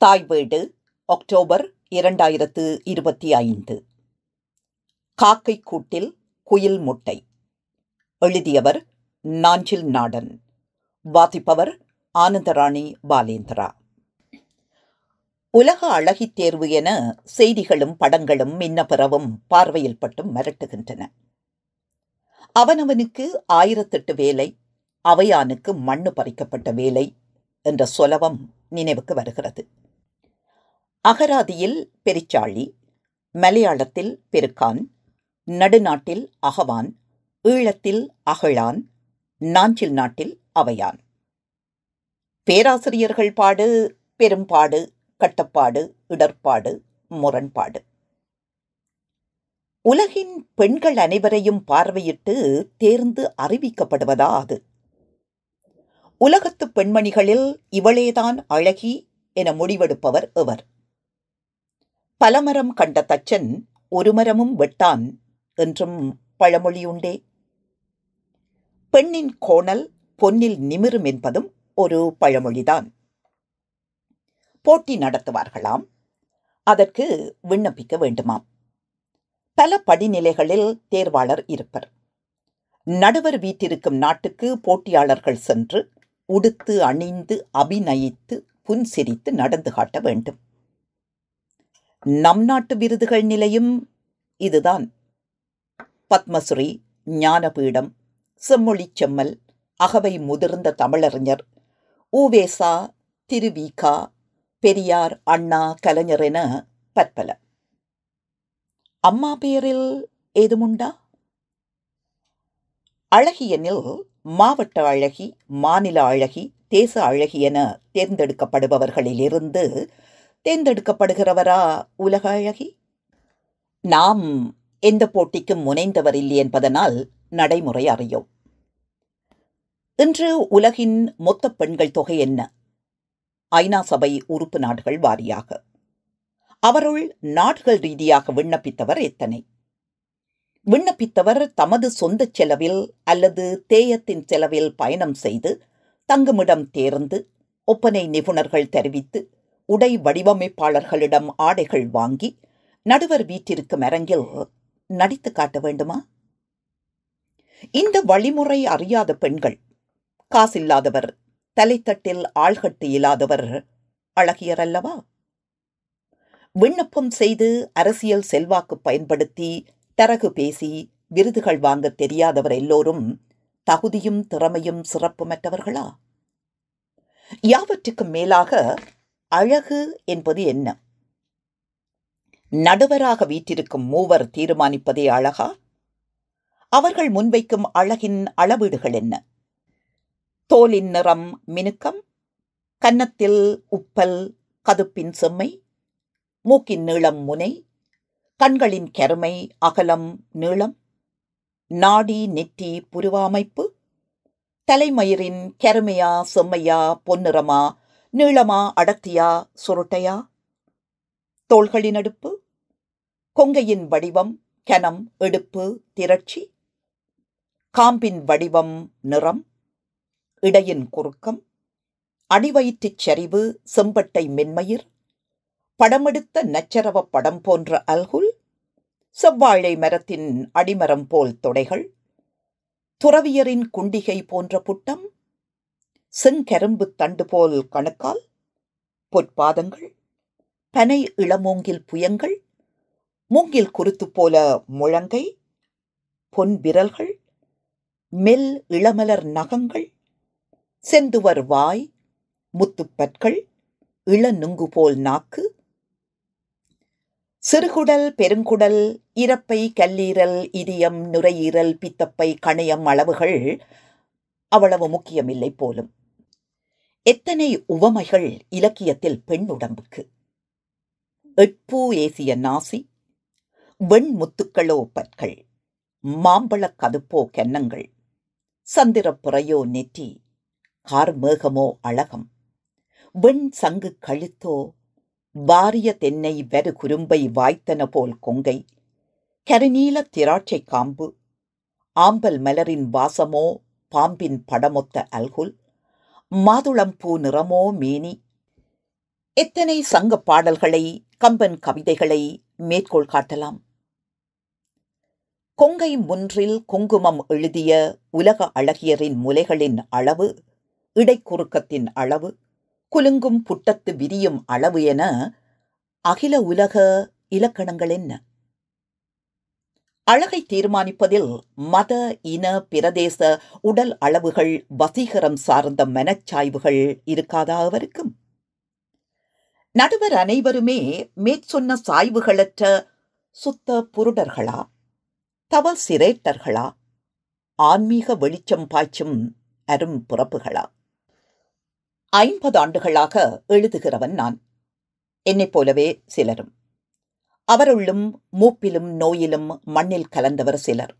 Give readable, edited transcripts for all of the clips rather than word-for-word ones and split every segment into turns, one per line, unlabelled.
தாய் வீடு அக்டோபர் 2025. காக்கை கூட்டில் குயில் முட்டை. எழுதியவர் நாஞ்சில் நாடன். வாசிப்பவர் ஆனந்தராணி பாலேந்திரா. உலக அழகித் தேர்வு என செய்திகளும் படங்களும் இன்னபிறவும் பார்வையில் பட்டும் மிரட்டுகின்றன. அவனவனுக்கு 1008 வேலை, அவையானுக்கு மண்ணு பறிக்கப்பட்ட வேலை என்ற சொலவம் நினைவுக்கு வருகிறது. அகராதியில் பெரிச்சாளி, மலையாளத்தில் பெருக்கான், நடுநாட்டில் அகவான், ஈழத்தில் அகழான், நாஞ்சில் நாட்டில் அவையான். பேராசிரியர்கள் பாடு பெரும்பாடு, கட்டப்பாடு, இடர்பாடு, முரண்பாடு. உலகின் பெண்கள் அனைவரையும் பார்வையிட்டு தேர்ந்து அறிவிக்கப்படுவதா அது? உலகத்து பெண்மணிகளில் இவளேதான் அழகி என முடிவெடுப்பவர் எவர்? பலமரம் கண்ட தச்சன் ஒரு மரமும் வெட்டான் என்றும் பழமொழியுண்டே. பெண்ணின் கோணல் பொன்னில் நிமிரும் என்பதும் ஒரு பழமொழிதான். போட்டி நடத்துவார்களாம், அதற்கு விண்ணப்பிக்க வேண்டுமாம். பல படிநிலைகளில் தேர்வாளர் இருப்பர். நடுவர் வீற்றிருக்கும் நாட்டுக்கு போட்டியாளர்கள் சென்று உடுத்து அணிந்து அபிநயித்து புன்சிரித்து நடந்து காட்ட வேண்டும். நம் நாட்டு விருதுகள் நிலையும் இதுதான். பத்மஸ்ரீ, ஞானபீடம், செம்மொழிச் செம்மல், அகவை முதிர்ந்த தமிழறிஞர், உவேசா, திருவிகா, பெரியார், அண்ணா, கலைஞர் என பற்பல. அம்மா பெயரில் ஏதுமுண்டா? அழகியனில் மாவட்ட அழகி, மாநில அழகி, தேச அழகி என தேர்ந்தெடுக்கப்படுபவர்களிலிருந்து தேர்ந்தெடுக்கப்படுகிறவரா உலக அழகி? நாம் எந்த போட்டிக்கும் முனைந்தவர் இல்லை என்பதனால் நடைமுறை அறியோம். இன்று உலகின் மொத்த பெண்கள் தொகை என்ன? ஐநா சபை உறுப்பு நாடுகள் வாரியாக. அவருள் நாடுகள் ரீதியாக விண்ணப்பித்தவர் எத்தனை? விண்ணப்பித்தவர் தமது சொந்த செலவில் அல்லது தேயத்தின் செலவில் பயணம் செய்து தங்குமிடம் தேர்ந்து ஒப்பனை நிபுணர்கள் தெரிவித்து உடை வடிவமைப்பாளர்களிடம் ஆடைகள் வாங்கி நடுவர் வீற்றிருக்கும் அரங்கில் நடித்து காட்ட வேண்டுமா? இந்த வழிமுறை அறியாத பெண்கள், காசில்லாதவர், தலைத்தட்டில் ஆள்கட்டு இல்லாதவர் அழகியர் அல்லவா? விண்ணப்பம் செய்து அரசியல் செல்வாக்கு பயன்படுத்தி தரகு பேசி விருதுகள் வாங்க தெரியாதவர் எல்லோரும் தகுதியும் திறமையும் சிறப்புமற்றவர்களா? யாவற்றுக்கும் மேலாக அழகு என்பது என்ன? நடுவராக வீற்றிருக்கும் மூவர் தீர்மானிப்பதே அழகா? அவர்கள் முன்வைக்கும் அழகின் அளவீடுகள் என்ன? தோலின் நிறம் மினுக்கம், கன்னத்தில் உப்பல் கதுப்பின் செம்மை, மூக்கின் நீளம் முனை, கண்களின் கருமை அகலம் நீளம், நாடி நெற்றி புருவாமைப்பு, தலைமயிரின் கருமையா செம்மையா பொன்னிறமா நீளமா அடர்த்தியா சுருட்டையா, தோள்களின் எடுப்பு, கொங்கையின் வடிவம் கனம் எடுப்பு திரட்சி, காம்பின் வடிவம் நிறம், இடையின் குறுக்கம், அடிவயிற்றுச் சரிவு செம்பட்டை மென்மயிர், படமெடுத்த நச்சரவ படம் போன்ற அல்குல், செவ்வாழை மரத்தின் அடிமரம் போல் தொடைகள், துறவியரின் குண்டிகை போன்ற புட்டம், செங்கரும்பு தண்டு போல் கணுக்கால், பொற்பாதங்கள், பனை இளமூங்கில் புயங்கள், மூங்கில் குருத்து போல முழங்கை, பொன் விரல்கள், மெல் இளமலர் நகங்கள், செந்துவர் வாய், முத்துப்பற்கள், இளநுங்கு போல் நாக்கு, சிறுகுடல் பெருங்குடல், இரப்பை கல்லீரல் இதயம் நுரையீரல் பித்தப்பை கணையம் அளவுகள் அவ்வளவு முக்கியமில்லை போலும். எத்தனை உவமைகள் இலக்கியத்தில் பெண் உடம்புக்கு! எட்பூ ஏசிய நாசி, வெண்முத்துக்களோ பற்கள், மாம்பழ கதுப்போ கன்னங்கள், சந்திரப்புறையோ நெற்றி, கார்மேகமோ அழகம், வெண் சங்கு கழுத்தோ, வாரிய தென்னை வரு குறும்பை வாய்த்தன போல் கொங்கை, கருநீல திராட்சை காம்பு, ஆம்பல் மலரின் வாசமோ பாம்பின் படமொத்த அல்குல், மாதுளம்பூ நிறமோ மேனி, எத்தனை சங்கப் பாடல்களை, கம்பன் கவிதைகளை மேற்கோள் காட்டலாம். கொங்கை முன்றில் குங்குமம் எழுதிய உலக அழகியரின் முலைகளின் அளவு, இடைக்குறுக்கத்தின் அளவு, குலுங்கும் புட்டத்து விரியும் அளவு என அகில உலக இலக்கணங்கள் என்ன? அழகை தீர்மானிப்பதில் மத, இன, பிரதேச, உடல் அளவுகள், வசீகரம் சார்ந்த மனச்சாய்வுகள் இருக்காதா அவருக்கும்? நடுவர் அனைவருமே மேற்சொன்ன சாய்வுகளற்ற சுத்த புருடர்களா, தவ சிரேட்டர்களா, ஆன்மீக வெளிச்சம் பாய்ச்சும் அரும் பிறப்புகளா? 50 ஆண்டுகளாக எழுதுகிறவன் நான், என்னைப் போலவே சிலரும். அவருள்ளும் மூப்பிலும் நோயிலும் மண்ணில் கலந்தவர் சிலர்.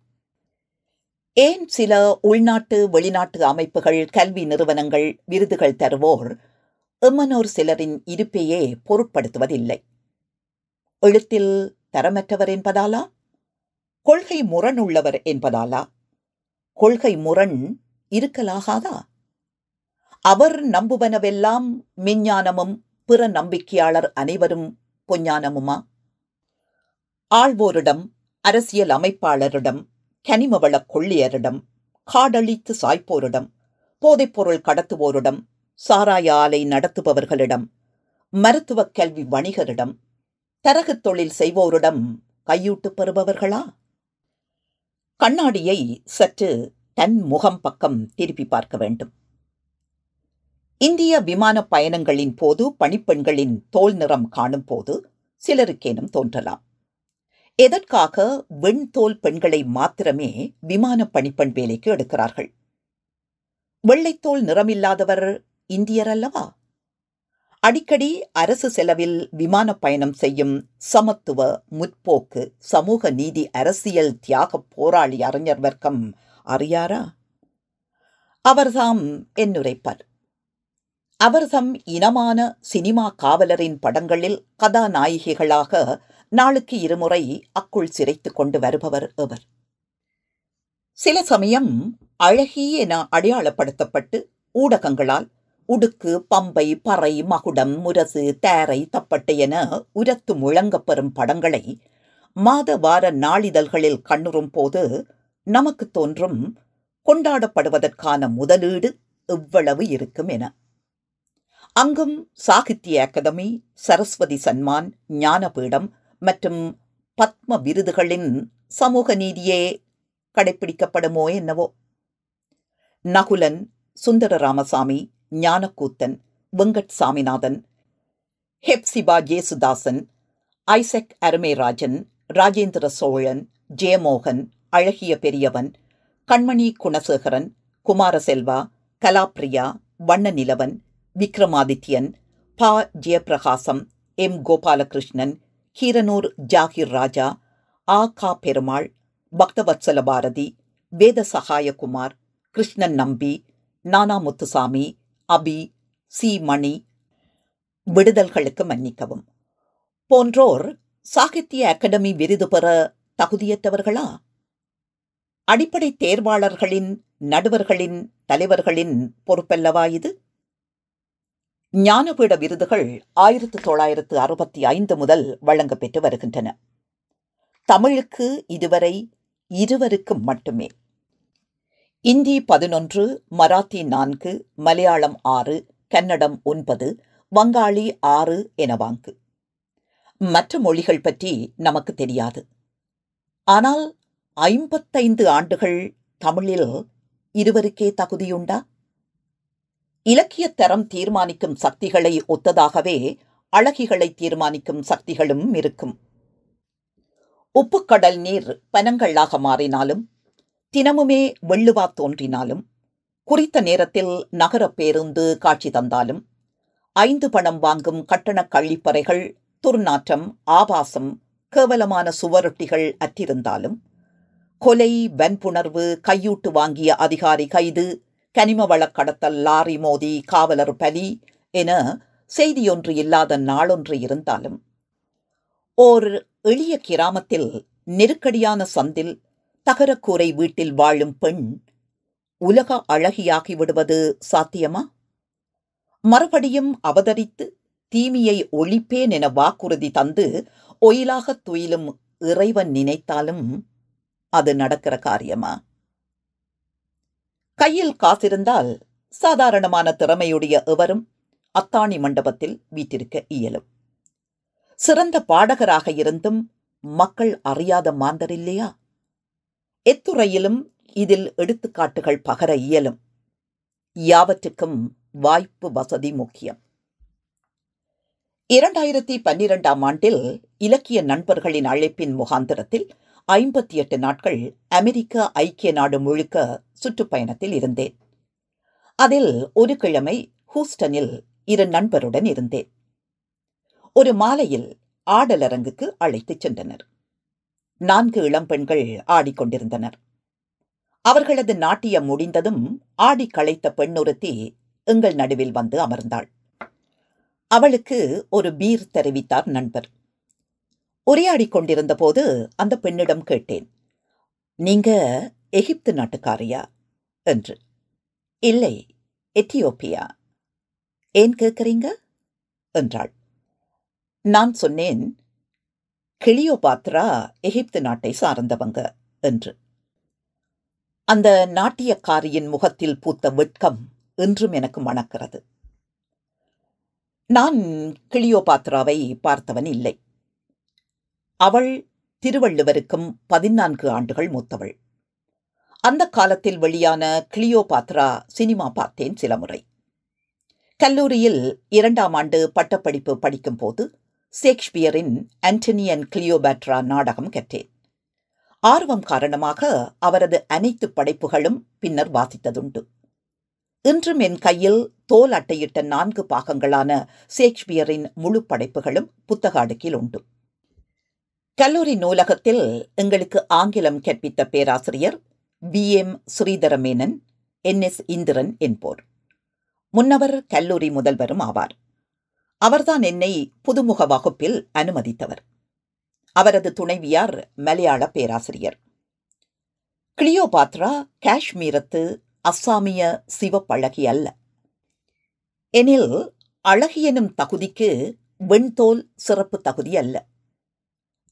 ஏன் சில உள்நாட்டு வெளிநாட்டு அமைப்புகள், கல்வி நிறுவனங்கள், விருதுகள் தருவோர் எம்மனோர் சிலரின் இருப்பையே பொருட்படுத்துவதில்லை. எழுத்தில் தரமற்றவர் என்பதாலா? கொள்கை முரண் என்பதாலா? கொள்கை முரண் இருக்கலாகாதா? அவர் நம்புவனவெல்லாம் மெஞ்ஞானமும் பிற நம்பிக்கையாளர் அனைவரும் பொஞ்ஞானமுமா? ஆள்வோரிடம், அரசியல் அமைப்பாளரிடம், கனிமவள கொள்ளையரிடம், காடழித்து சாய்ப்போரிடம், போதைப்பொருள் கடத்துவோரிடம், சாராய ஆலை நடத்துபவர்களிடம், மருத்துவக் கல்வி வணிகரிடம், தரகு தொழில் செய்வோரிடம் கையூட்டு பெறுபவர்களா? கண்ணாடியை சற்று தன் முகம் பக்கம் திருப்பி பார்க்க வேண்டும். இந்திய விமான பயணங்களின் போது பணிப்பெண்களின் தோல் நிறம் காணும் போது சிலருக்கேனும் தோன்றலாம், எதற்காக வெண்தோல் பெண்களை மாத்திரமே விமான பணிப்பெண் வேலைக்கு எடுக்கிறார்கள்? வெள்ளைத்தோல் நிறமில்லாதவர் இந்தியர் அல்லவா? அடிக்கடி அரசு செலவில் விமான பயணம் செய்யும் சமத்துவ, முற்போக்கு, சமூக நீதி, அரசியல் தியாக போராளி அறிஞர் வர்க்கம் அறியாரா? அவர்தாம் என்னுரைப்பர். அவர்தம் இனமான சினிமா காவலரின் படங்களில் கதாநாயகிகளாக நாளுக்கு இருமுறை அக்குள் சிரைத்து கொண்டு வருபவர் அவர். சில சமயம் அழகி என அடையாளப்படுத்தப்பட்டு ஊடகங்களால் உடுக்கு, பம்பை, பறை, மகுடம், முரசு, தேரை, தப்பட்டை என உரத்து முழங்கப்பெறும் படங்களை மாத வார நாளிதழ்களில் கண்ணுறும் போது நமக்கு தோன்றும், கொண்டாடப்படுவதற்கான முதலீடு எவ்வளவு இருக்கும் என. அங்கும் சாகித்ய அகாதமி, சரஸ்வதி சன்மான், ஞானபீடம் மற்றும் பத்ம விருதுகளின் சமூக நீதியே கடைப்பிடிக்கப்படுமோ என்னவோ. நகுலன், சுந்தர ராமசாமி, ஞானக்கூத்தன், வெங்கட் சாமிநாதன், ஹெப்சிபா ஜேசுதாசன், ஐசக் அருமேராஜன், ராஜேந்திர சோழன், ஜெயமோகன், அழகிய பெரியவன், கண்மணி குணசேகரன், குமாரசெல்வா, கலாப்ரியா, வண்ணநிலவன், விக்ரமாதித்யன், பா. ஜெயப்பிரகாசம், எம். கோபாலகிருஷ்ணன், கீரனூர் ஜாகிர் ராஜா, ஆ. கா. பெருமாள், பக்தவத்சல பாரதி, வேத சகாயகுமார், கிருஷ்ணன் நம்பி, நானா முத்துசாமி, அபி, சி. மணி, விடுதல்களுக்கு மன்னிக்கவும் போன்றோர் சாகித்ய அகாடமி விருது பெற தகுதியற்றவர்களா? அடிப்படை தேர்வாளர்களின், நடுவர்களின், தலைவர்களின் பொறுப்பல்லவா இது? ஞானபீட விருதுகள் 1965 முதல் வழங்க பெற்று வருகின்றன. தமிழுக்கு இதுவரை 2 மட்டுமே. இந்தி 11, மராத்தி 4, மலையாளம் 6, கன்னடம் 9, வங்காளி 6 என வாங்கு. மற்ற மொழிகள் பற்றி நமக்கு தெரியாது. ஆனால் 55 ஆண்டுகள் தமிழில் இருவருக்கே தகுதியுண்டா? இலக்கிய தரம் தீர்மானிக்கும் சக்திகளை ஒத்ததாகவே அழகிகளை தீர்மானிக்கும் சக்திகளும் இருக்கும். உப்புக்கடல் நீர் பனங்கள்ளாக மாறினாலும், தினமுமே வெள்ளுவா தோன்றினாலும், குறித்த நேரத்தில் நகர பேருந்து காட்சி தந்தாலும், 5 பணம் வாங்கும் கட்டணக் கழிப்பறைகள், துர்நாற்றம், ஆபாசம், கேவலமான சுவரொட்டிகள் அற்றிருந்தாலும், கொலை, வன்புணர்வு, கையூட்டு வாங்கிய அதிகாரி கைது, கனிமவளக் கடத்தல், லாரி மோதி காவலர் பலி என செய்தியொன்று இல்லாத நாளொன்று இருந்தாலும், ஓர் எளிய கிராமத்தில் நெருக்கடியான சந்தில் தகரக்கூரை வீட்டில் வாழும் பெண் உலக அழகியாகி விடுவது சாத்தியமா? மறுபடியும் அவதரித்து தீமையை ஒழிப்பேன் என வாக்குறுதி தந்து ஒயிலாகத் துயிலும் இறைவன் நினைத்தாலும் அது நடக்கிற காரியமா? கையில் காசிருந்தால் சாதாரணமான திறமையுடைய எவரும் அத்தாணி மண்டபத்தில் வீற்றிருக்க இயலும். சிறந்த பாடகராக இருந்தும் மக்கள் அறியாத மாந்தர் இல்லையா? எத்துறையிலும் இதில் எடுத்துக்காட்டுகள் பகர இயலும். யாவற்றுக்கும் வாய்ப்பு வசதி முக்கியம். 2012ஆம் ஆண்டில் இலக்கிய நண்பர்களின் அழைப்பின் முகாந்திரத்தில் 58 நாட்கள் அமெரிக்க ஐக்கிய நாடு முழுக்க சுற்றுப்பயணத்தில் இருந்தேன். அதில் ஒரு கிழமை ஹூஸ்டனில் 2 நண்பருடன் இருந்தேன். ஒரு மாலையில் ஆடலரங்குக்கு அழைத்துச் சென்றனர். 4 இளம்பெண்கள் ஆடிக்கொண்டிருந்தனர். அவர்களது நாட்டியம் முடிந்ததும் ஆடி களைத்த பெண்ணொருத்தி எங்கள் நடுவில் வந்து அமர்ந்தாள். அவளுக்கு ஒரு பீர் தெரிவித்தார் நண்பர். உரையாடிக் கொண்டிருந்த போது அந்த பெண்ணிடம் கேட்டேன், நீங்க எகிப்து நாட்டுக்காரியா என்று. இல்லை, எத்தியோப்பியா. ஏன் கேட்கறீங்க என்றாள். நான் சொன்னேன், கிளியோபாத்ரா எகிப்து நாட்டை சார்ந்தவங்க என்று. அந்த நாட்டியக்காரியின் முகத்தில் பூத்த வெட்கம் இன்றும் எனக்கு மணக்கிறது. நான் கிளியோபாத்ராவை பார்த்தவன் இல்லை. அவள் திருவள்ளுவருக்கும் 14 ஆண்டுகள் மூத்தவள். அந்த காலத்தில் வெளியான கிளியோபாத்ரா சினிமா பார்த்தேன் சில முறை. கல்லூரியில் 2ஆம் ஆண்டு பட்டப்படிப்பு படிக்கும் போது ஷேக்ஸ்பியரின் ஆண்டனி அண்ட் கிளியோபாட்ரா நாடகம் கற்றேன். ஆர்வம் காரணமாக அவரது அனைத்து படைப்புகளும் பின்னர் வாசித்ததுண்டு. இன்றும் என் கையில் தோல் அட்டையிட்ட 4 பாகங்களான ஷேக்ஸ்பியரின் முழு படைப்புகளும் புத்தக அடுக்கில் உண்டு. கல்லூரி நூலகத்தில் எங்களுக்கு ஆங்கிலம் கற்பித்த பேராசிரியர் VM ஸ்ரீதரமேனன், NS இந்திரன் என்போர். முன்னவர் கல்லூரி முதல்வரும் ஆவார். அவர்தான் என்னை புதுமுக வகுப்பில் அனுமதித்தவர். அவரது துணைவியார் மலையாள பேராசிரியர். கிளியோபாத்ரா காஷ்மீரத்து அஸ்ஸாமிய சிவப்பழகி அல்ல. எனில் அழகியனும் தகுதிக்கு வெண்தோல் சிறப்பு தகுதி அல்ல.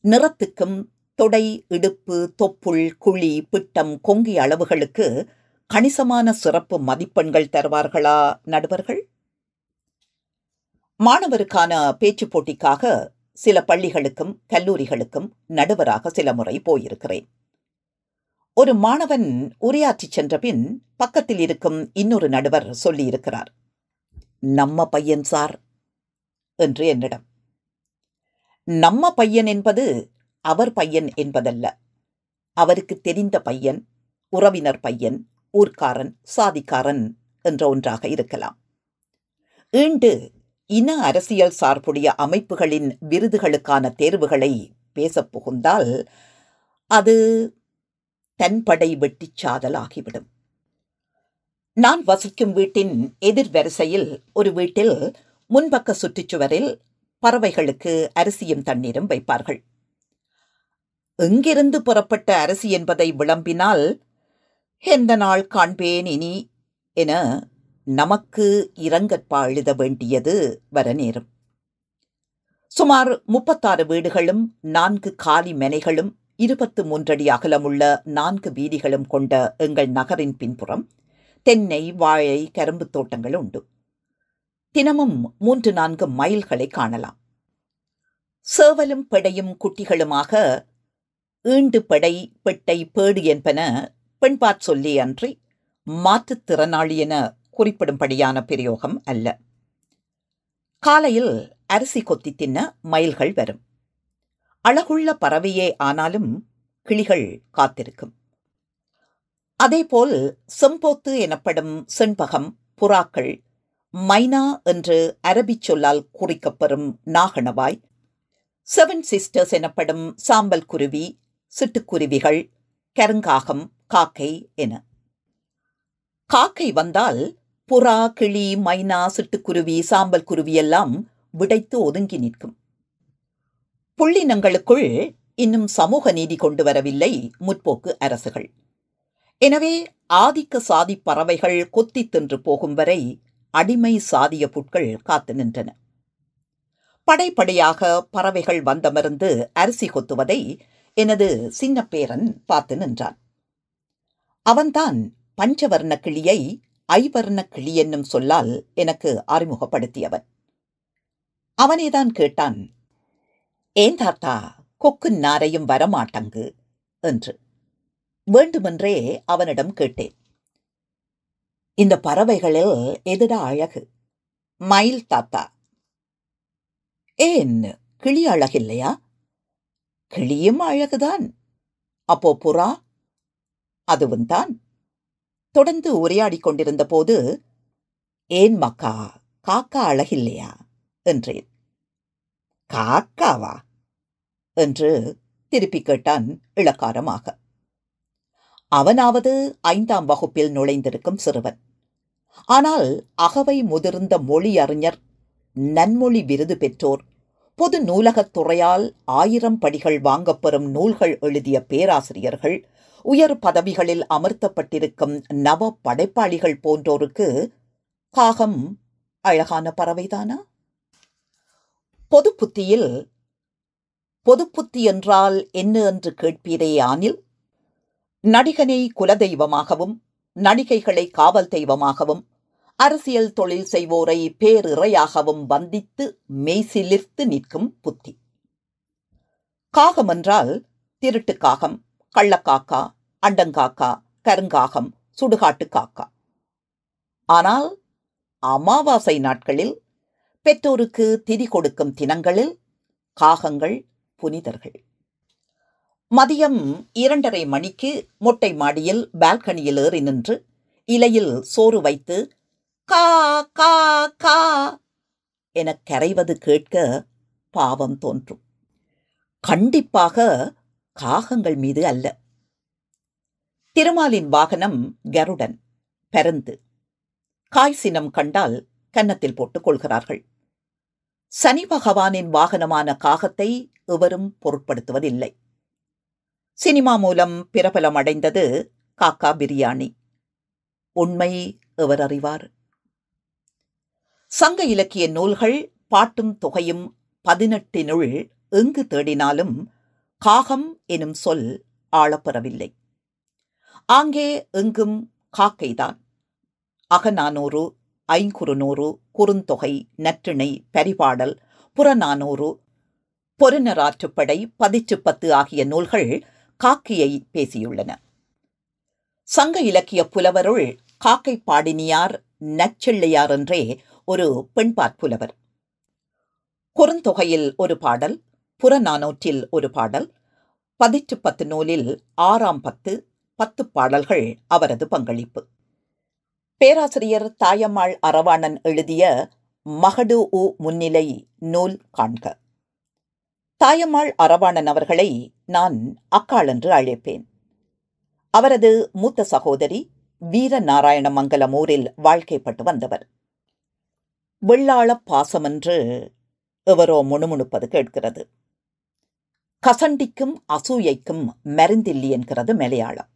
நிறத்துக்கும் தொடை, இடுப்பு, தொப்புள், குழி, பிட்டம், கொங்கி அளவுகளுக்கு கணிசமான சிறப்பு மதிப்பெண்கள் தருவார்களா நடுவர்கள்? மாணவருக்கான பேச்சு போட்டிக்காக சில பள்ளிகளுக்கும் கல்லூரிகளுக்கும் நடுவராக சில முறை போயிருக்கிறேன். ஒரு மாணவன் உரையாற்றிச் சென்ற பின் பக்கத்தில் இருக்கும் இன்னொரு நடுவர் சொல்லியிருக்கிறார், நம்ம பையன் சார் என்று என்னிடம். நம்ம பையன் என்பது அவர் பையன் என்பதல்ல. அவருக்கு தெரிந்த பையன், உறவினர் பையன், ஊர்க்காரன், சாதிக்காரன் என்ற ஒன்றாக இருக்கலாம். ஈண்டு இன அரசியல் சார்புடைய அமைப்புகளின் விருதுகளுக்கான தேர்வுகளை பேசப் புகுந்தால் அது தன்படை வெட்டிச் சாதல் ஆகிவிடும். நான் வசிக்கும் வீட்டின் எதிர் வரிசையில் ஒரு வீட்டில் முன்பக்க சுற்றுச்சுவரில் பறவைகளுக்கு அரிசியும் தண்ணீரும் வைப்பார்கள். எங்கிருந்து புறப்பட்ட அரிசி என்பதை விளம்பினால் எந்த நாள் காண்பேன் இனி என நமக்கு இரங்கற்பா எழுத வேண்டியது வர நேரும். சுமார் 36 வீடுகளும் 4 காலி மனைகளும் 23 அடி அகலமுள்ள 4 வீதிகளும் கொண்ட எங்கள் நகரின் பின்புறம் தென்னை, வாழை, கரும்பு தோட்டங்கள் உண்டு. தினமும் 3-4 மைல்களை காணலாம். சேவலும் பெடையும் குட்டிகளுமாக ஈண்டு பெடை, பெட்டை, பேடு என்பன பெண்பாற் சொல்லி அன்றி மாற்றுத்திறனாளி என குறிப்பிடும்படியான பிரயோகம் அல்ல. காலையில் அரிசி கொத்தி தின்ன மயில்கள் வரும். அழகுள்ள பறவையே ஆனாலும் கிளிகள் காத்திருக்கும். அதேபோல் செம்போத்து எனப்படும் செண்பகம், புறாக்கள், மைனா என்று அரபிச் சொல்லால் குறிக்கப்பெறும் நாகணவாய், 7 சிஸ்டர்ஸ் எனப்படும் சாம்பல் குருவி, சிட்டுக்குருவிகள், கருங்காகம், காக்கை என. காக்கை வந்தால் புறா, கிளி, மைனா, சிட்டுக்குருவி, சாம்பல் குருவி எல்லாம் விடைத்து ஒதுங்கி நிற்கும். புள்ளினங்களுக்குள் இன்னும் சமூக நீதி கொண்டு வரவில்லை முற்போக்கு அரசுகள். எனவே ஆதிக்க சாதி பறவைகள் கொத்தி தின்று போகும் வரை அடிமை சாதிய புட்கள் காத்து நின்றன. படைப்படையாக பறவைகள் வந்தமர்ந்து அரிசி கொத்துவதை எனது சின்ன பேரன் பார்த்து நின்றான். அவன்தான் பஞ்சவர்ண கிளியை ஐவர்ண கிளி என்னும் சொல்லால் எனக்கு அறிமுகப்படுத்தியவன். அவனேதான் கேட்டான், ஏன் தாத்தா கொக்கு நாரையும் வரமாட்டங்கு என்று. வேண்டுமென்றே அவனிடம் கேட்டேன், இந்த பறவைகளில் எதுடா அழகு? மயில் தாத்தா. ஏன் கிளி அழகில்லையா? கிளியும் அழகுதான். அப்போ புறா? அதுவும் தான். தொடர்ந்து உரையாடிக் கொண்டிருந்த போது, ஏன் மக்கா காக்கா அழகில்லையா என்றேன். காக்காவா என்று திருப்பி கேட்டான் இளக்காரமாக. அவனாவது 5ஆம் வகுப்பில் நுழைந்திருக்கும் சிறுவன். ஆனால் அகவை முதிர்ந்த மொழி அறிஞர், நன்மொழி விருது பெற்றோர், பொது நூலகத் துறையால் 1000 படிகள் வாங்கப்பெறும் நூல்கள் எழுதிய பேராசிரியர்கள், உயர் பதவிகளில் அமர்த்தப்பட்டிருக்கும் நவ படைப்பாளிகள் போன்றோருக்கு காகம் அழகான பறவைதானா? பொதுப்புத்தி என்றால் என்ன என்று கேட்பீரேயானில், நடிகனை குலதெய்வமாகவும் நடிகைகளை காவல் தெய்வமாகவும் அரசியல் தொழில் செய்வோரை பேரிறையாகவும் வந்தித்து மெய்சிலிர்த்து நிற்கும் புத்தி. காகம் என்றால் திருட்டு காகம், கள்ளக்காக்கா, அண்டங்காக்கா, கருங்காகம், சுடுகாட்டு காக்கா. ஆனால் அமாவாசை நாட்களில், பெற்றோருக்கு திதி கொடுக்கும் தினங்களில் காகங்கள் புனிதர்கள். மதியம் 2:30 மணிக்கு மொட்டை மாடியில் பால்கனியில் ஏறி நின்று இலையில் சோறு வைத்து கா கா கா என கரைவது கேட்க பாவம் தோன்றும். கண்டிப்பாக காகங்கள் மீது அல்ல. திருமாலின் வாகனம் கருடன், பருந்து. காய் சினம் கண்டால் கன்னத்தில் போட்டுக் கொள்கிறார்கள். சனி பகவானின் வாகனமான காகத்தை எவரும் பொருட்படுத்துவதில்லை. சினிமா மூலம் பிரபலம் அடைந்தது காக்கா பிரியாணி. உண்மை எவர் அறிவார்? சங்க இலக்கிய நூல்கள் பாட்டும் தொகையும் 18னுள் எங்கு தேடினாலும் காகம் எனும் சொல் ஆளப்பெறவில்லை. ஆங்கே எங்கும் காக்கைதான். அகநானூறு, ஐங்குறுநூறு, குறுந்தொகை, நற்றிணை, பரிபாடல், புறநானூறு, பொருநராற்றுப்படை, பதிற்றுப்பத்து ஆகிய நூல்கள் காக்கையை பேசியுள்ளன. சங்க இலக்கிய புலவருள் காக்கை பாடினியார் நச்செள்ளையார் என்றே ஒரு பெண்பாற் புலவர். குறுந்தொகையில் ஒரு பாடல், புறநானூற்றில் ஒரு பாடல், பதிற்றுப்பத்து நூலில் 6ஆம் 10 பாடல்கள் அவரது பங்களிப்பு. பேராசிரியர் தாயம்மாள் அரவாணன் எழுதிய மகடு உ முன்னிலை நூல் காண்க. தாயம்மாள் அரவாணன் அவர்களை நான் அக்காள் என்று அழைப்பேன். அவரது மூத்த சகோதரி வீரநாராயணமங்கலம் ஊரில் வாழ்க்கைப்பட்டு வந்தவர். வெள்ளாள பாசமென்று எவரோ முணுமுணுப்பது கேட்கிறது. கசண்டிக்கும் அசூயைக்கும் மருந்தில்லி என்கிறது மலையாளம்.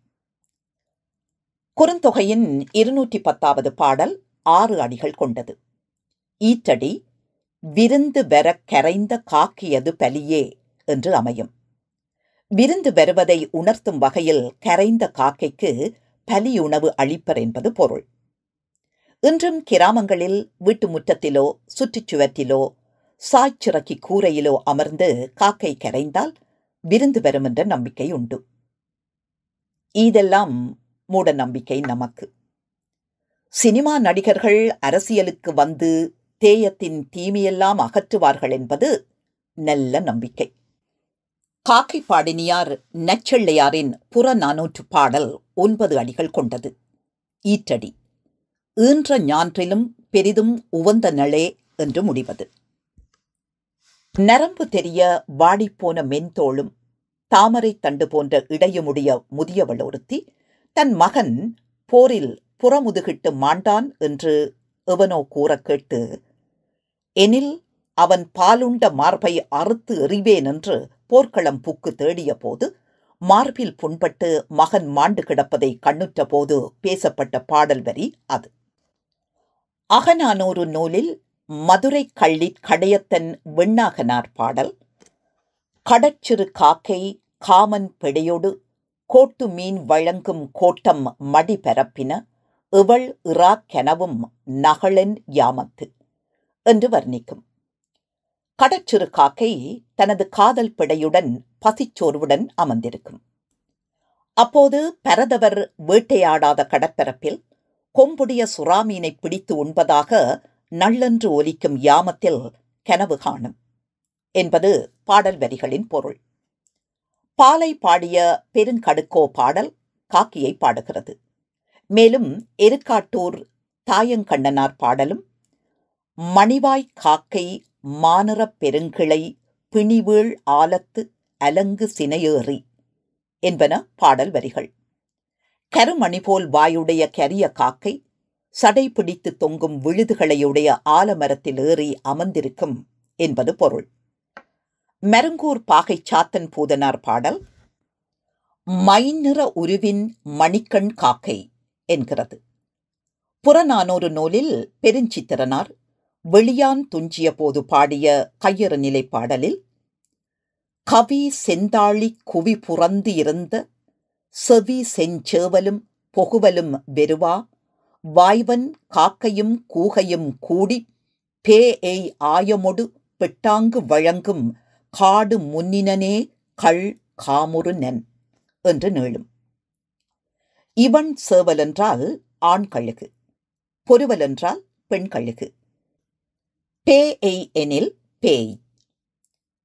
குறுந்தொகையின் 210வது பாடல் 6 அடிகள் கொண்டது. ஈற்றடி விருந்து வர கரைந்த காக்கியது பலியே என்று அமையும். விருந்து வருவதை உணர்த்தும் வகையில் கரைந்த காக்கைக்கு பலி உணவு அளிப்பர் என்பது பொருள். இன்றும் கிராமங்களில் வீட்டு முற்றத்திலோ சுற்றுச்சுவற்றிலோ சாய்ச்சிறக்கி கூரையிலோ அமர்ந்து காக்கை கரைந்தால் விருந்து வரும் என்ற நம்பிக்கை உண்டு. இதெல்லாம் மூட நம்பிக்கை நமக்கு. சினிமா நடிகர்கள் அரசியலுக்கு வந்து தேயத்தின் தீமையெல்லாம் அகற்றுவார்கள் என்பது நல்ல நம்பிக்கை. காக்கை பாடினியார் நச்செள்ளையாரின் புறநானூற்று பாடல் 9 அடிகள் கொண்டது. ஈற்றடி ஈன்ற ஞான்றிலும் பெரிதும் உவந்த நளே என்று முடிவது. நரம்பு தெரிய வாடிப்போன மென்தோளும் தாமரை தண்டு போன்ற இடையுமுடைய முதியவள் ஒருத்தி தன் மகன் போரில் புறமுதுகிட்டு மாண்டான் என்று எவனோ கூறக் கேட்டு, எனில் அவன் பாலுண்ட மார்பை அறுத்து எறிவேன் என்று போர்க்களம் புக்கு தேடிய போது மார்பில் புண்பட்டு மகன் மாண்டு கிடப்பதை கண்ணுற்ற போது பேசப்பட்ட பாடல் வரி அது. அகநானூறு நூலில் மதுரை கள்ளிற் கடையத்தன் வெண்ணாகனார் பாடல். கடற்சிறு காக்கை காமன் பெடையொடு கோட்டு மீன் வழங்கும் கோட்டம் மடி பரப்பின இவள் இறாக் கெனவும் நகளென் யாமத்து என்று வர்ணிக்கும். கடற்சிறு காக்கை தனது காதல் பிடையுடன் பசிச்சோர்வுடன் அமர்ந்திருக்கும். அப்போது பரதவர் வேட்டையாடாத கடற்பரப்பில் கொம்புடைய சுறாமீனை பிடித்து உண்பதாக நள்ளென்று ஒலிக்கும் யாமத்தில் கனவு காணும் என்பது பாடல் வரிகளின் பொருள். பாலை பாடிய பெருங்கடுக்கோ பாடல் காக்கியை பாடுகிறது. மேலும் எருக்காட்டூர் தாயங்கண்ணனார் பாடலும் மணிவாய் காக்கை மாநிறப் பெருங்கிளை பிணிவீழ் ஆலத்து அலங்கு சினையேறி என்பன பாடல் வரிகள். கருமணி போல் வாயுடைய கரிய காக்கை சடை பிடித்து தொங்கும் விழுதுகளையுடைய ஆலமரத்தில் ஏறி அமர்ந்திருக்கும் என்பது பொருள். மருங்கூர் பாகை சாத்தன் பூதனார் பாடல் மைநிற உருவின் மணிக்கண் காக்கை என்கிறது. புறநானூறு நூலில் பெருஞ்சித்திரனார் வெளியான் துஞ்சிய போது பாடிய கையறு நிலை பாடலில் கவி செந்தாளி குவி புறந்து இருந்த செவி செஞ்சேவலும் பொகுவலும் வெறுவா வாய்வன் காக்கையும் கூகையும் கூடி பேயை ஆயமொடு பெட்டாங்கு வழங்கும் காடு முன்னினனே கள் காமுறு நென் என்று நீளும். இவன் சேவல் என்றால் ஆண் கழுகு, பொருவல் என்றால் பெண் கழுகு. பேயை எனில் பேய்.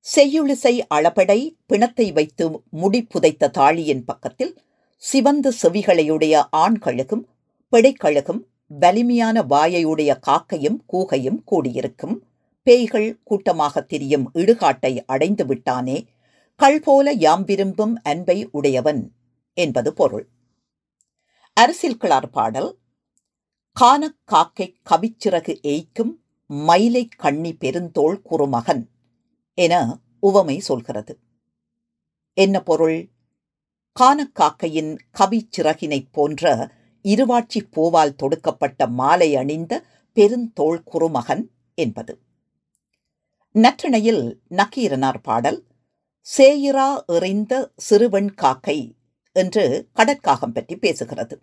செய்யுளிசை அளபடை பிணத்தை வைத்து முடி புதைத்த தாழியின் பக்கத்தில் சிவந்த செவிகளையுடைய ஆண் கழுகும் பெடைக்கழுகும் வலிமையான வாயையுடைய காக்கையும் கூகையும் கூடியிருக்கும். பேய்கள் கூட்டமாக திரியும் இடுகாட்டை அடைந்து விட்டானே கள் போல யாம் விரும்பும் அன்பை உடையவன் என்பது பொருள். அரசியல் கிளார் பாடல் கானக் காக்கை கவிச்சிறகு ஏய்க்கும் மயிலை கண்ணி பெருந்தோள் குறுமகன் என உவமை சொல்கிறது. என்ன பொருள்? கானக்காக்கையின் கவிச்சிறகினைப் போன்ற இருவாட்சி பூவால் தொடுக்கப்பட்ட மாலை அணிந்த பெருந்தோள் குறுமகன் என்பது. நற்றிணையில் நக்கீரனார் பாடல் சேயிரா எறிந்த சிறுவெண் காக்கை என்று கடற்காகம் பற்றி பேசுகிறது.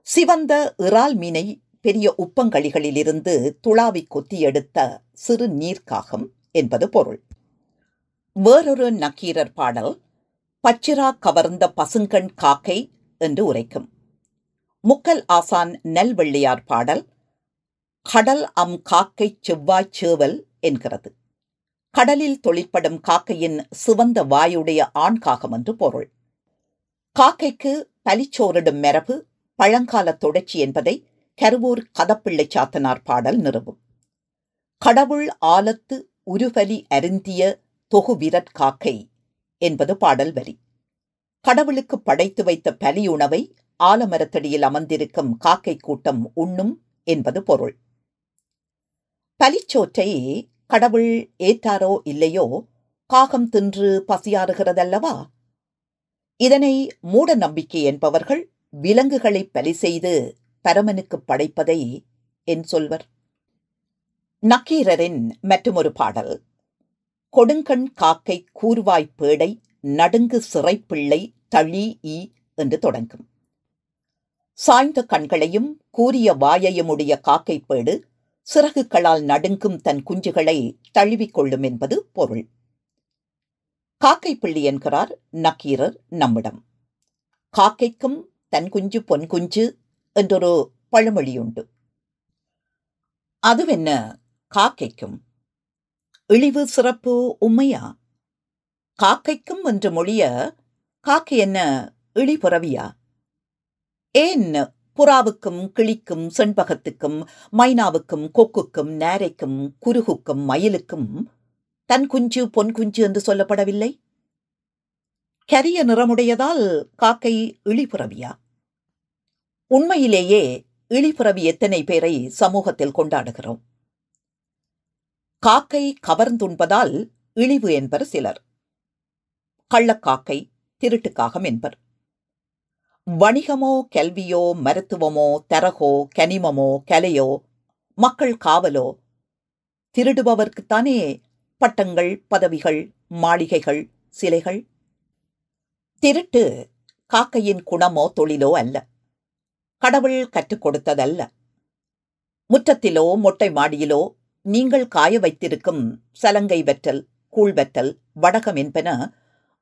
சிவந்த இறால் மீனை பெரிய உப்பங்களிகளிலிருந்து துளாவி கொத்தி எடுத்த சிறு நீர்க்காகம் என்பது பொருள். வேறொரு நக்கீரர் பாடல் பச்சிரா கவர்ந்த பசுங்கண் காக்கை என்று உரைக்கும். முக்கல் ஆசான் நெல்வெள்ளியார் பாடல் கடல் அம் காக்கை செவ்வாய்ச் சேவல் என்கிறது. கடலில் தொழிற்படும் காக்கையின் சிவந்த வாயுடைய ஆண்காகம் என்று பொருள். காக்கைக்கு பலிச்சோரிடும் மரபு பழங்கால தொடர்ச்சி என்பதை கருவூர் கதப்பிள்ளை சாத்தனார் பாடல் நிறுவும். கடவுள் ஆலத்து உருபலி அருந்திய தொகு விரற் காக்கை என்பது பாடல் வரி. கடவுளுக்கு படைத்து வைத்த பலி உணவை ஆலமரத்தடியில் அமர்ந்திருக்கும் காக்கை கூட்டம் உண்ணும் என்பது பொருள். பலிச்சோற்றை கடவுள் ஏற்றாரோ இல்லையோ காகம் தின்று பசியாறுகிறதல்லவா? இதனை மூட நம்பிக்கை என்பவர்கள் விலங்குகளை பலி செய்து பரமனுக்கு படைப்பதை என் சொல்வர்? நக்கீரரின் மற்றுமொரு பாடல் கொடுங்கண் காக்கை கூர்வாய் பேடை நடுங்கு சிறைப்பிள்ளை தளி ஈ என்று தொடங்கும். சாய்ந்த கண்களையும் கூரிய வாயையுமுடைய காக்கைப்பேடு சிறகுகளால் நடுங்கும் தன் குஞ்சுகளை தழுவிக்கொள்ளும் என்பது பொருள். காக்கைப்பிள்ளி என்கிறார் நக்கீரர் நம்மிடம். காக்கைக்கும் தன் குஞ்சு பொன் குஞ்சு என்றொரு பழமொழியுண்டு. அதுவென்ன காக்கைக்கும்? இழிவு சிறப்பு உண்மையா? காக்கைக்கும் என்று மொழிய காக்கை என்ன இழிபுறவியா? ஏன் புறாவுக்கும் கிளிக்கும் செண்பகத்துக்கும் மைனாவுக்கும் கொக்குக்கும் நாரைக்கும் குருகுக்கும் மயிலுக்கும் தன் குஞ்சு பொன் குஞ்சு என்று சொல்லப்படவில்லை? கரிய நிறமுடையதால் காக்கை இழிபுறவியா? உண்மையிலேயே இழிபுறவி எத்தனை பேரை சமூகத்தில் கொண்டாடுகிறோம். காக்கை கவர்ந்துண்பதால் இழிவு என்பர் சிலர். கள்ளக்காக்கை திருட்டுக்காகம் என்பர். வணிகமோ கல்வியோ மருத்துவமோ தரகோ கனிமமோ கலையோ மக்கள் காவலோ திருடுபவர்க்குத்தானே பட்டங்கள், பதவிகள், மாளிகைகள், சிலைகள். திருட்டு காக்கையின் குணமோ தொழிலோ அல்ல. கடவுள் கற்றுக் கொடுத்ததல்ல. முற்றத்திலோ மொட்டை மாடியிலோ நீங்கள் காய வைத்திருக்கும் சலங்கை வற்றல், கூழ் வற்றல், வடகம் என்பன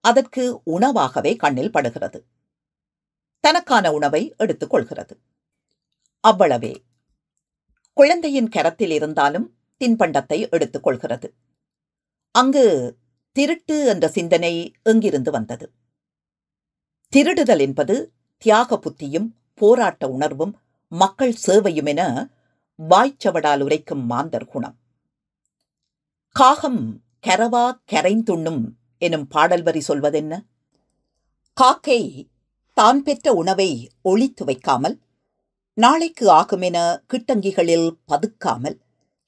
அதற்கு உணவாகவே கண்ணில் படுகிறது. தனக்கான உணவை எடுத்துக் கொள்கிறது. அவ்வளவே. குழந்தையின் கரத்தில் இருந்தாலும் தின்பண்டத்தை எடுத்துக் கொள்கிறது. அங்கு திருட்டு என்ற சிந்தனை எங்கிருந்து வந்தது? திருடுதல் என்பது தியாக புத்தியும் போராட்ட உணர்வும் மக்கள் சேவையும் என வாய்ச்சவடால் உரைக்கும் மாந்தர் குணம். காகம் கரவா கரைந்துண்ணும் எனும் பாடல் வரி சொல்வதென்ன? காக்கை தான் பெற்ற உணவை ஒளித்து வைக்காமல், நாளைக்கு ஆகுமென கிட்டங்கிகளில் பதுக்காமல்,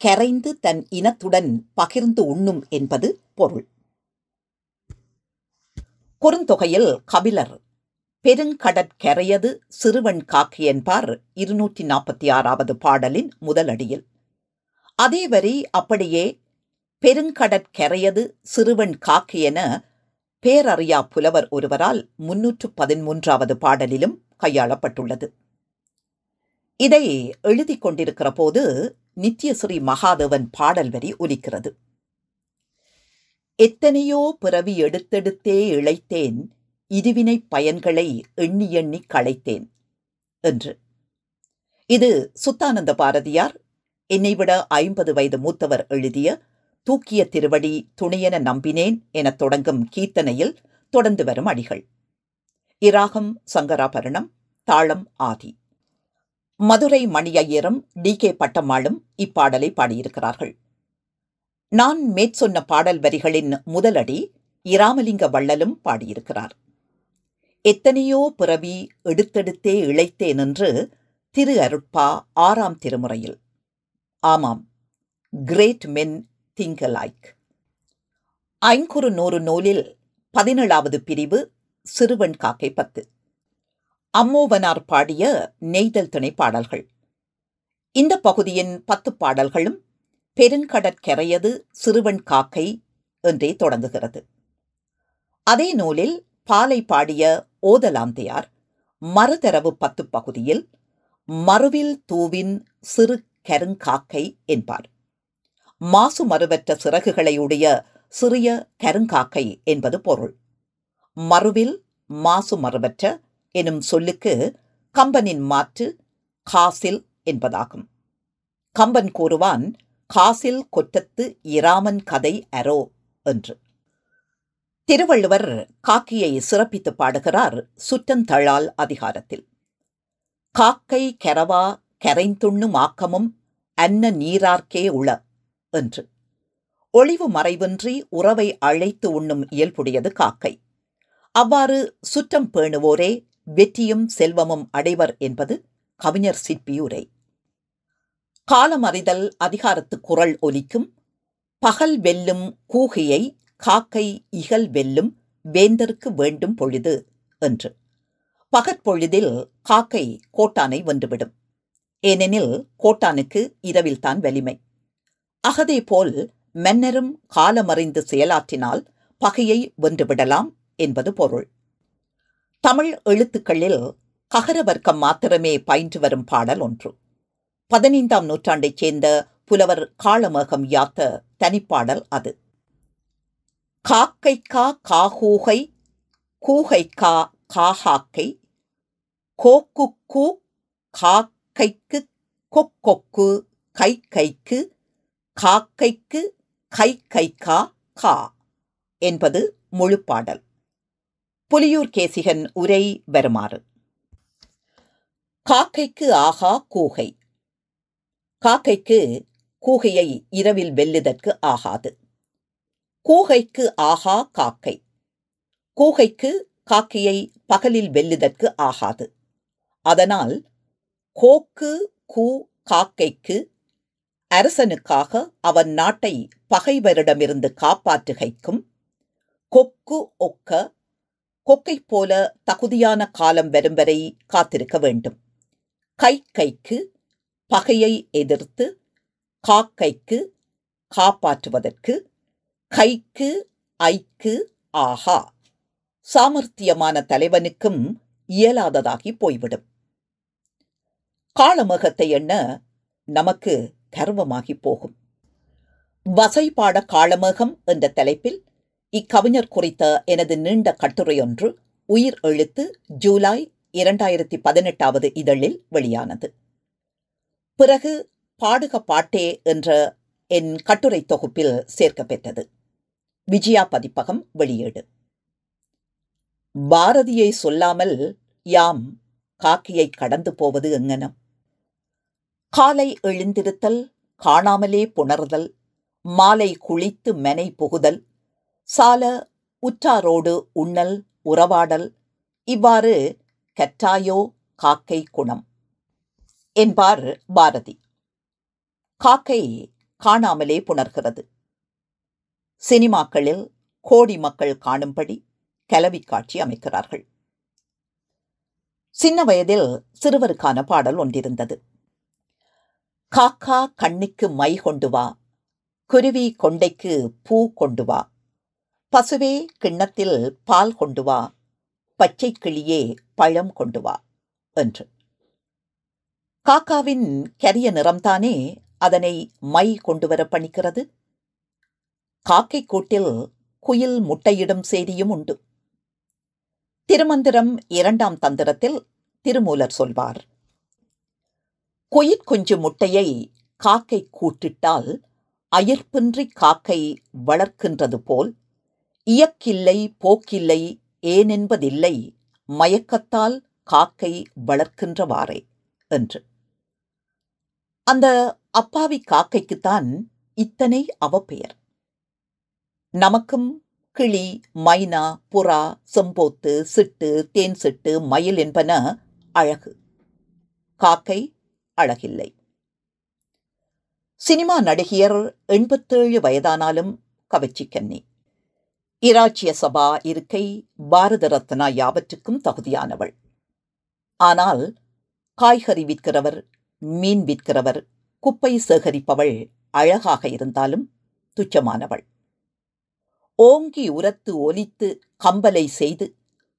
கரைந்து தன் இனத்துடன் பகிர்ந்து உண்ணும் என்பது பொருள். குறுந்தொகையில் கபிலர் பெருங்கடற்கரையது சிறுவன் காக்கை என்பார் 246வது பாடலின் முதல் அடியில். அதே வரி அப்படியே பெருங்கடற்கரையது சிறுவன் காக்கை என பேரறியா புலவர் ஒருவரால் 313வது பாடலிலும் கையாளப்பட்டுள்ளது. இதை எழுதிக் கொண்டிருக்கிற போது நித்யஸ்ரீ மகாதேவன் பாடல் வரி ஒலிக்கிறது. எத்தனையோ பிறவி எடுத்தெடுத்தே இழைத்தேன், இருவினை பயன்களை எண்ணி எண்ணி களைத்தேன் என்று. இது சுத்தானந்த பாரதியார் என்னை விட 50 வயது மூத்தவர் எழுதிய தூக்கிய திருவடி துணையென நம்பினேன் எனத் தொடங்கும் கீர்த்தனையில் தொடர்ந்து வரும் அடிகள். இராகம் சங்கராபரணம், தாளம் ஆதி. மதுரை மணியையரும் டி.கே. பட்டம்மாளும் இப்பாடலை பாடியிருக்கிறார்கள். நான் மேற்சொன்ன பாடல் வரிகளின் முதலடி இராமலிங்க வள்ளலும் பாடியிருக்கிறார். எத்தனையோ பிறவி எடுத்தெடுத்தே இழைத்தேன் என்று திரு அருட்பா 6ஆம் திருமுறையில். ஆமாம், கிரேட் மென் திங்க் அலைக். ஐங்குறு நூறு நூலில் 17வது பிரிவு சிறுவன் காக்கை 10. அம்மோவனார் பாடிய நெய்தல் திணை பாடல்கள். இந்த பகுதியின் 10 பாடல்களும் பெருங்கடற்கரையது சிறுவன் காக்கை என்றே தொடங்குகிறது. அதே நூலில் பாலை பாடிய ஓதலாந்தையார் மறுதரவு 10 பகுதியில் மறுவில் தூவின் சிறு கருங்காக்கை என்பார். மாசு மறுவற்ற சிறகுகளை உடைய சிறிய கருங்காக்கை என்பது பொருள். மறுவில் மாசு மறுவற்ற எனும் சொல்லுக்கு கம்பனின் மாற்று காசில் என்பதாகும். கம்பன் கூறுவான், காசில் கொற்றத்து இராமன் கதை அரோ என்று. திருவள்ளுவர் காக்கையை சிறப்பித்து பாடுகிறார் சுற்றந்தழால் அதிகாரத்தில். காக்கை கரவா கரைந்துண்ணும் ஆக்கமும் அன்ன நீரார்க்கே உள என்று. ஒளிவு மறைவின்றி உறவை அழைத்து உண்ணும் இயல்புடையது காக்கை. அவ்வாறு சுற்றம் பேணுவோரே வெற்றியும் செல்வமும் அடைவர் என்பது கவிஞர் சிற்பியுரை. காலமறிதல் அதிகாரத்து குரல் ஒலிக்கும். பகல் வெல்லும் கூகையை காக்கை இகல் வெல்லும் வேந்தருக்கு வேண்டும் பொழுது என்று. பகற்பொழுதில் காக்கை கோட்டானை வென்றுவிடும். ஏனெனில் கோட்டானுக்கு இரவில்தான் வலிமை. அகதே போல் மன்னரும் காலமறிந்து செயலாற்றினால் பகையை வென்றுவிடலாம் என்பது பொருள். தமிழ் எழுத்துக்களில் ககர வர்க்கம் மாத்திரமே பயின்று வரும் பாடல் ஒன்று. 15ஆம் நூற்றாண்டைச் சேர்ந்த புலவர் காளமேகம் யாத்த தனிப்பாடல் அது. காக்கைக்கா காகூகை, கூகைக்கா காகாக்கை, கோக்குக்கு காக்கைக்கு கொக்கொக்கு, கைக்கு காக்கைக்கு கைக்கா கா என்பது முழுப்பாடல். புலியூர் கேசிகன் உரை வருமாறு. காக்கைக்கு ஆகா கூகை. காக்கைக்கு கூகையை இரவில் வெல்லுதற்கு ஆகாது. கூகைக்கு ஆகா காக்கை. கூகைக்கு காக்கையை பகலில் வெல்லுதற்கு ஆகாது. அதனால் கோக்கு கூ காக்கைக்கு அரசனுக்காக அவன் நாட்டை பகைவரிடமிருந்து காப்பாற்றுகைக்கும், கொக்கு ஒக்க கொக்கை போல தகுதியான காலம் வரும் வரை காத்திருக்க வேண்டும். கைக்கு பகையை எதிர்த்து, காக்கைக்கு காப்பாற்றுவதற்கு கைக்கு ஐக்கு ஆஹா சாமர்த்தியமான தலைவனுக்கும் இயலாததாகி போய்விடும். காளமேகத்தை எண்ண நமக்கு கர்வமாகி போகும். வசைபாட காளமேகம் என்ற தலைப்பில் இக்கவிஞர் குறித்த எனது நீண்ட கட்டுரையொன்று உயிர் எழுத்து ஜூலை 2018 இதழில் வெளியானது. பிறகு பாடுக பாட்டே என்ற என் கட்டுரை தொகுப்பில் சேர்க்கப்பெற்றது. விஜயா பதிப்பகம் வெளியீடு. பாரதியை சொல்லாமல் யாம் காக்கையை கடந்து போவது எங்கனம்? காலை எழுந்திருத்தல், காணாமலே புணர்தல், மாலை குளித்து மெனை புகுதல், சால உற்றாரோடு உண்ணல் உறவாடல், இவ்வாறு கற்றாயோ காக்கை குணம் என்பார் பாரதி. காக்கை காணாமலே புணர்கிறது. சினிமாக்களில் கோடி மக்கள் காணும்படி கலவி காட்சி அமைக்கிறார்கள். சின்ன வயதில் சிறுவருக்கான பாடல் ஒன்றிருந்தது. காக்கா கண்ணுக்கு மை கொண்டு வா, குருவி கொண்டைக்கு பூ கொண்டு வா, பசுவே கிண்ணத்தில் பால் கொண்டு வா, பச்சை கிளியே பழம் கொண்டு வா என்று. காக்காவின் கரிய நிறம்தானே அதனை மை கொண்டு வர பணிக்கிறது. காக்கை கூட்டில் குயில் முட்டையிடும் செய்தியும் உண்டு. திருமந்திரம் 2ஆம் தந்திரத்தில் திருமூலர் சொல்வார், குயிற்குஞ்சு முட்டையை காக்கை கூட்டிட்டால் அயிர்ப்பின்றி காக்கை வளர்க்கின்றது போல் இயக்கில்லை போக்கில்லை ஏனென்பதில்லை மயக்கத்தால் காக்கை வளர்க்கின்றவாறே என்று. அந்த அப்பாவி காக்கைக்குத்தான் இத்தனை அவப்பெயர். நமக்கும் கிளி, மைனா, புறா, செம்போத்து, சிட்டு, தேன் சிட்டு, மயில் என்பன அழகு. காக்கை அழகில்லை. சினிமா நடிகையர் 87 வயதானாலும் கவர்ச்சிக்கன்னி. இராச்சிய சபா இருக்கை, பாரத ரத்னா யாவற்றுக்கும் தகுதியானவள். ஆனால் காய்கறி விற்கிறவர், மீன் விற்கிறவர், குப்பை சேகரிப்பவள் அழகாக இருந்தாலும் துச்சமானவள். ஓங்கி உரத்து ஒலித்து கம்பலை செய்து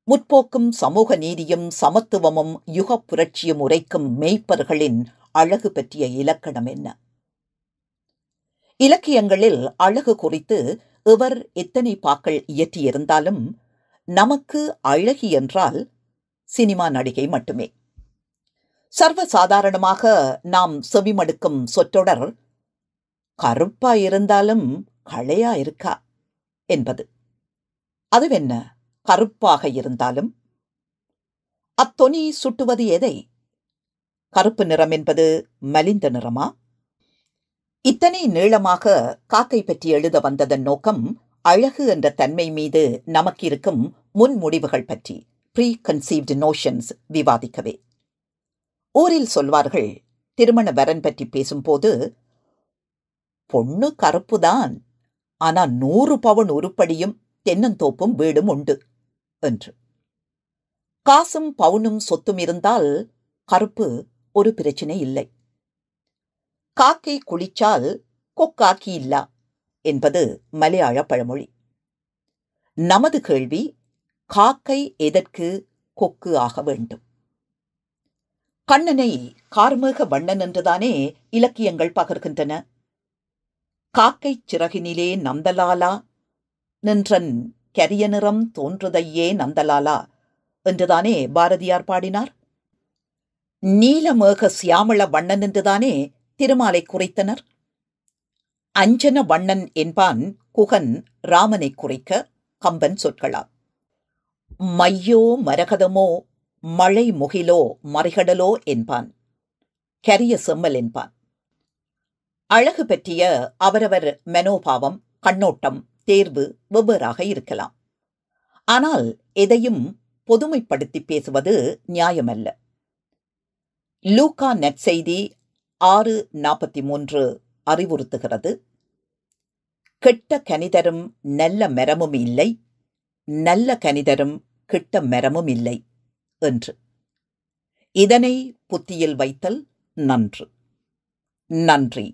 முற்போக்கும் சமூக நீதியும் சமத்துவமும் யுக புரட்சியும் உரைக்கும் மெய்ப்பர்களின் அழகு பற்றிய இலக்கணம் என்ன? இலக்கியங்களில் அழகு குறித்து இவர் எத்தனை பாக்கள் இயற்றியிருந்தாலும் நமக்கு அழகி என்றால் சினிமா நடிகை மட்டுமே. சர்வசாதாரணமாக நாம் செவிமடுக்கும் சொற்றொடர் கருப்பா இருந்தாலும் களையா இருக்கா என்பது. அதுவென்ன கருப்பாக இருந்தாலும்? அத்தொனி சுட்டுவது எதை? கருப்பு நிறம் என்பது மலிந்த நிறமா? இத்தனை நீளமாக காக்கை பற்றி எழுத வந்ததன் நோக்கம் அழகு என்ற தன்மை மீது நமக்கு இருக்கும் முன்முடிவுகள் பற்றி, ப்ரீ கன்சீவ்டு நோஷன்ஸ் விவாதிக்கவே. ஊரில் சொல்வார்கள், திருமண வரன் பற்றி பேசும்போது, பொண்ணு கருப்புதான், ஆனா 100 பவுன் உருப்படியும் தென்னந்தோப்பும் வீடும் உண்டு என்று. காசும் பவுனும் சொத்தும் இருந்தால் கருப்பு ஒரு பிரச்சனை இல்லை. காக்கை குளிச்சால் கொக்காக்கி இல்லா என்பது மலையாள பழமொழி. நமது கேள்வி, காக்கை எதற்கு கொக்கு ஆக வேண்டும்? கண்ணனை கார்மேக வண்ணன் என்றுதானே இலக்கியங்கள் பகர்கின்றன. காக்கை சிறகினிலே நந்தலாலா நின்றன் கரிய நிறம் தோன்றுதையே நந்தலாலா என்றுதானே பாரதியார் பாடினார். நீலமேக சியாமள வண்ணன் என்றுதானே திருமாலை குறித்தனர். அஞ்சன வண்ணன் என்பான் குகன் ராமனை குறிக்க கம்பன் சொற்களாம். மையோ மரகதமோ மழை முகிலோ மறிகடலோ என்பான், கரிய செம்மல் என்பான். அழகு பற்றிய அவரவர் மனோபாவம், கண்ணோட்டம், தேர்வு வெவ்வேறாக இருக்கலாம். ஆனால் எதையும் பொதுமைப்படுத்தி பேசுவது நியாயமல்ல. லூக்கா நற்செய்தி 6:43 அறிவுறுத்துகிறது, கெட்ட கனிதரும் நல்ல மரமும் இல்லை, நல்ல கனிதரும் கெட்ட மரமும் இல்லை என்று. இதனை புத்தியில் வைத்தல் நன்று. நன்றி.